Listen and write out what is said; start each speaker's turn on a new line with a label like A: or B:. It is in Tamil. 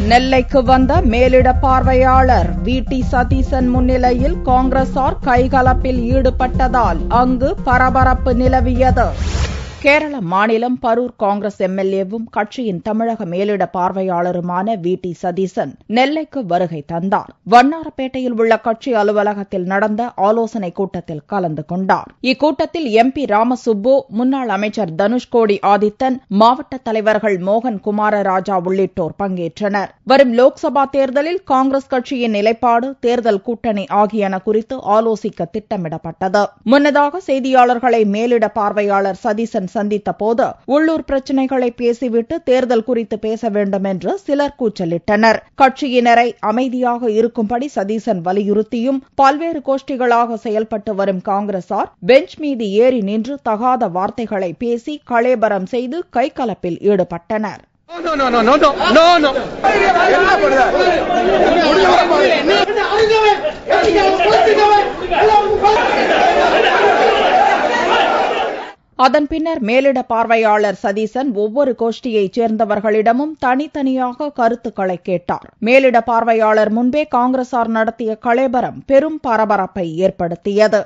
A: நெல்லைக்கு வந்த மேலிட பார்வையாளர் வி.டி. சதீசன் முன்னிலையில் காங்கிரசார் கைகலப்பில் ஈடுபட்டதால் அங்கு பரபரப்பு நிலவியது. கேரள மாநிலம் பரூர் காங்கிரஸ் எம்.எல்.ஏவும் கட்சியின் தமிழக மேலிட பார்வையாளருமான வி.டி. சதீசன் நெல்லைக்கு வருகை தந்தார். வண்ணாரப்பேட்டையில் உள்ள கட்சி அலுவலகத்தில் நடந்த ஆலோசனைக் கூட்டத்தில் கலந்து கொண்டார். இக்கூட்டத்தில் எம்பி ராமசுப்பு, முன்னாள் அமைச்சர் தனுஷ்கோடி ஆதித்தன், மாவட்ட தலைவர்கள் மோகன் குமாரராஜா உள்ளிட்டோர் பங்கேற்றனர். வரும் லோக்சபா தேர்தலில் காங்கிரஸ் கட்சியின் நிலைப்பாடு, தேர்தல் கூட்டணி ஆகியன குறித்து ஆலோசிக்க திட்டமிடப்பட்டது. முன்னதாக செய்தியாளர்களை மேலிட பார்வையாளர் சதீசன் சந்தித்த போது உள்ளூர் பிரச்சினைகளை பேசிவிட்டு தேர்தல் குறித்து பேச வேண்டும் என்று சிலர் கூச்சலிட்டனர். கட்சியினரை அமைதியாக இருக்கும்படி சதீசன் வலியுறுத்தியும் பல்வேறு கோஷ்டிகளாக செயல்பட்டு வரும் காங்கிரசார் பெஞ்ச் மீது ஏறி நின்று தகாத வார்த்தைகளை பேசி கலேபரம் செய்து கைகலப்பில் ஈடுபட்டனர். அதன் பின்னர் மேலிட பார்வையாளர் சதீசன் ஒவ்வொரு கோஷ்டியைச் சேர்ந்தவர்களிடமும் தனித்தனியாக கருத்துக்களை கேட்டார். மேலிட பார்வையாளர் முன்பே காங்கிரசார் நடத்திய கலேபரம் பெரும் பரபரப்பை ஏற்படுத்தியது.